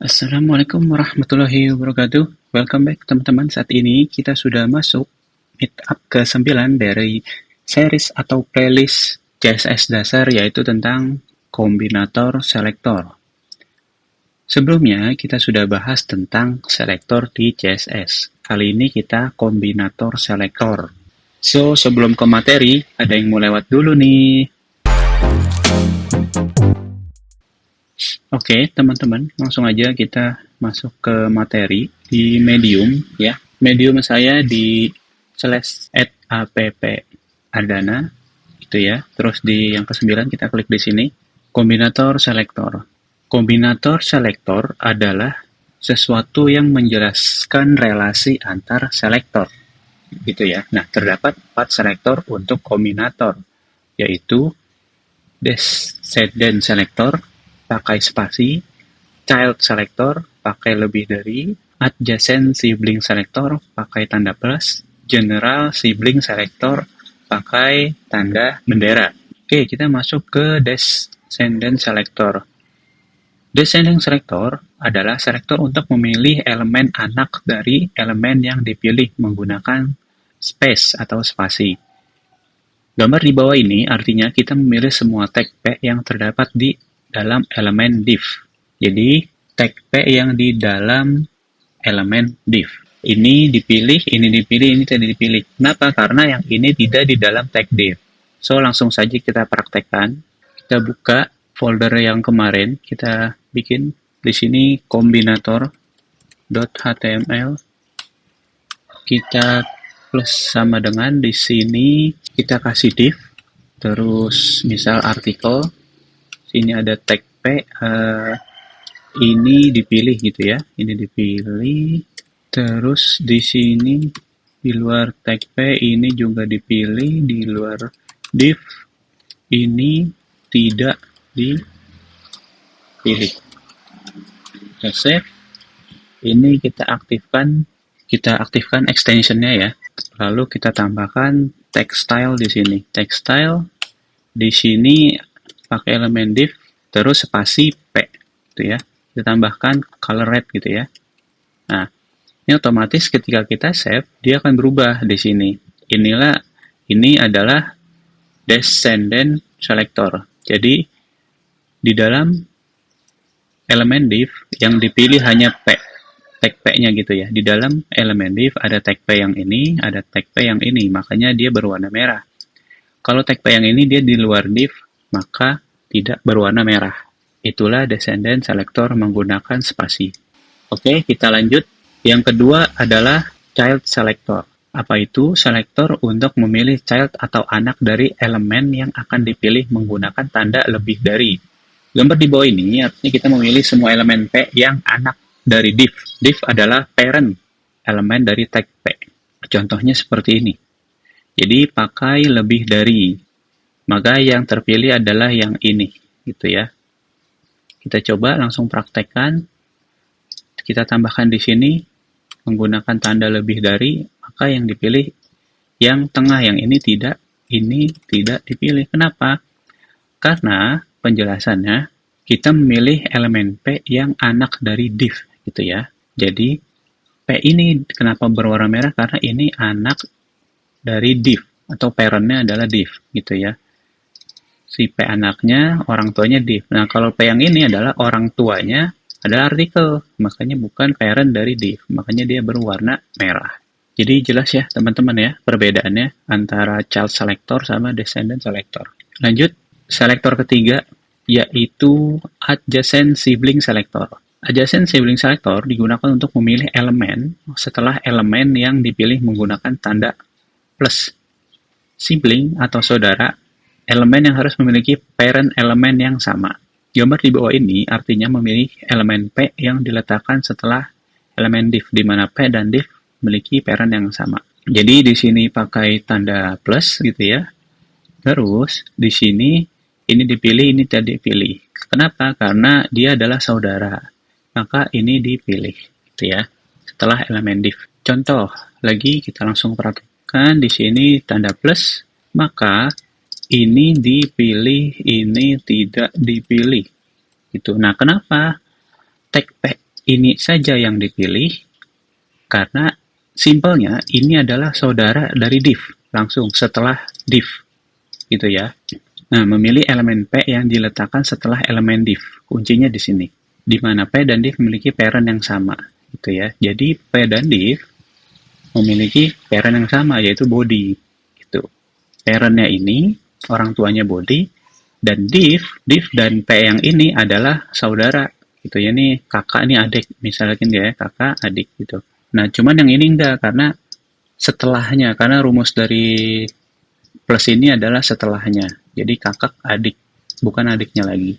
Assalamualaikum warahmatullahi wabarakatuh. Welcome back teman-teman. Saat ini kita sudah masuk meetup ke-9 dari series atau playlist CSS dasar, yaitu tentang kombinator selektor. Sebelumnya kita sudah bahas tentang selektor di CSS. Kali ini kita kombinator selektor. So, sebelum ke materi, ada yang mau lewat dulu nih. Oke, teman-teman, langsung aja kita masuk ke materi di Medium ya. Medium saya di /app_ardana gitu ya. Terus di yang ke-9 kita klik di sini, kombinator selektor. Kombinator selektor adalah sesuatu yang menjelaskan relasi antar selektor gitu ya. Nah, terdapat 4 selektor untuk kombinator, yaitu descendant selektor, pakai spasi, child selector, pakai lebih dari, adjacent sibling selector, pakai tanda plus, general sibling selector, pakai tanda bendera. Oke, kita masuk ke descendant selector. Descendant selector adalah selektor untuk memilih elemen anak dari elemen yang dipilih menggunakan space atau spasi. Gambar di bawah ini artinya kita memilih semua tag P yang terdapat di dalam elemen div. Jadi, tag P yang di dalam elemen div. Ini dipilih, ini tidak dipilih. Kenapa? Karena yang ini tidak di dalam tag div. So, langsung saja kita praktekkan. Kita buka folder yang kemarin, kita bikin di sini kombinator.html. Kita plus sama dengan di sini kita kasih div, terus misal artikel, sini ada tag P, ini dipilih gitu ya, ini dipilih, terus di sini di luar tag P ini juga dipilih, di luar div ini tidak dipilih. Kita save, ini kita aktifkan extensionnya ya. Lalu kita tambahkan text style di sini. Text style di sini pakai elemen div, terus spasi P gitu ya. Kita tambahkan color red gitu ya. Nah, ini otomatis ketika kita save, dia akan berubah di sini. Ini adalah descendant selector. Jadi di dalam elemen div yang dipilih hanya P, tag P-nya gitu ya. Di dalam elemen div ada tag P yang ini, ada tag P yang ini, makanya dia berwarna merah. Kalau tag P yang ini dia di luar div, maka tidak berwarna merah. Itulah descendant selector menggunakan spasi. Oke, kita lanjut. Yang kedua adalah child selector. Apa itu? Selector untuk memilih child atau anak dari elemen yang akan dipilih menggunakan tanda lebih dari. Gambar di bawah ini artinya kita memilih semua elemen P yang anak dari div. Div adalah parent elemen dari tag P. Contohnya seperti ini. Jadi pakai lebih dari. Maka yang terpilih adalah yang ini, gitu ya. Kita coba langsung praktekkan. Kita tambahkan di sini menggunakan tanda lebih dari, maka yang dipilih yang tengah, yang ini tidak dipilih. Kenapa? Karena penjelasannya kita memilih elemen P yang anak dari div gitu ya. Jadi P ini kenapa berwarna merah? Karena ini anak dari div atau parentnya adalah div gitu ya. Si P anaknya, orang tuanya div. Nah, kalau P yang ini adalah orang tuanya adalah artikel, makanya bukan parent dari div, makanya dia berwarna merah. Jadi jelas ya teman-teman ya perbedaannya antara child selector sama descendant selector. Lanjut, selektor ketiga yaitu adjacent sibling selector. Adjacent sibling selector digunakan untuk memilih elemen setelah elemen yang dipilih menggunakan tanda plus. Sibling atau saudara, elemen yang harus memiliki parent elemen yang sama. Gambar di bawah ini artinya memilih elemen P yang diletakkan setelah elemen div, di mana P dan div memiliki parent yang sama. Jadi di sini pakai tanda plus gitu ya. Terus di sini ini dipilih, ini tidak dipilih. Kenapa? Karena dia adalah saudara. Maka ini dipilih gitu ya. Setelah elemen div. Contoh lagi kita langsung praktekkan di sini tanda plus, maka ini dipilih, ini tidak dipilih. Gitu. Nah, kenapa tag P ini saja yang dipilih karena simpelnya ini adalah saudara dari div langsung setelah div gitu ya. Nah, memilih elemen P yang diletakkan setelah elemen div. Kuncinya di sini. Di mana P dan div memiliki parent yang sama gitu ya. Jadi P dan div memiliki parent yang sama yaitu body gitu. Parentnya ini orang tuanya body dan div dan P yang ini adalah saudara gitu ya, nih kakak nih adik misalnya ya, kakak adik gitu. Nah, cuman yang ini enggak karena setelahnya, karena rumus dari plus ini adalah setelahnya. Jadi kakak adik, bukan adiknya lagi.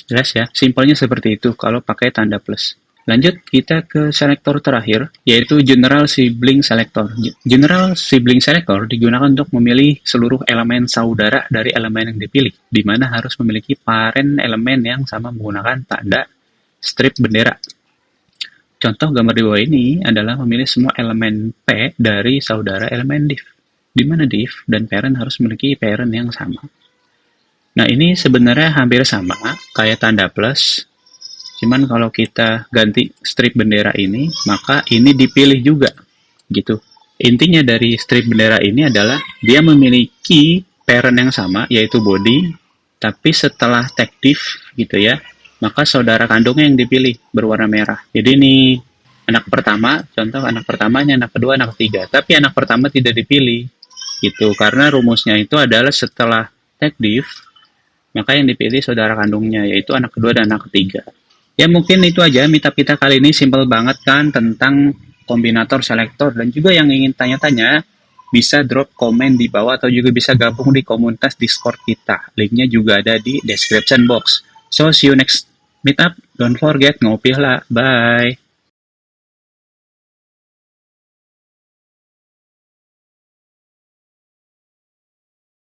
Jelas ya? Simpelnya seperti itu kalau pakai tanda plus. Lanjut kita ke selektor terakhir, yaitu General Sibling Selector. General Sibling Selector digunakan untuk memilih seluruh elemen saudara dari elemen yang dipilih, di mana harus memiliki parent elemen yang sama menggunakan tanda strip bendera. Contoh gambar di bawah ini adalah memilih semua elemen P dari saudara elemen div, di mana div dan parent harus memiliki parent yang sama. Nah, ini sebenarnya hampir sama kayak tanda plus, cuman kalau kita ganti strip bendera ini, maka ini dipilih juga, gitu. Intinya dari strip bendera ini adalah dia memiliki parent yang sama, yaitu body, tapi setelah tag div, gitu ya, maka saudara kandungnya yang dipilih berwarna merah. Jadi ini anak pertama, contoh anak pertamanya, anak kedua, anak ketiga. Tapi anak pertama tidak dipilih, gitu. Karena rumusnya itu adalah setelah tag div, maka yang dipilih saudara kandungnya, yaitu anak kedua dan anak ketiga. Ya mungkin itu aja meetup kita kali ini, simple banget kan tentang kombinator selektor. Dan juga yang ingin tanya-tanya, bisa drop komen di bawah atau juga bisa gabung di komunitas Discord kita. Linknya juga ada di description box. So see you next meetup. Don't forget ngopi lah. Bye.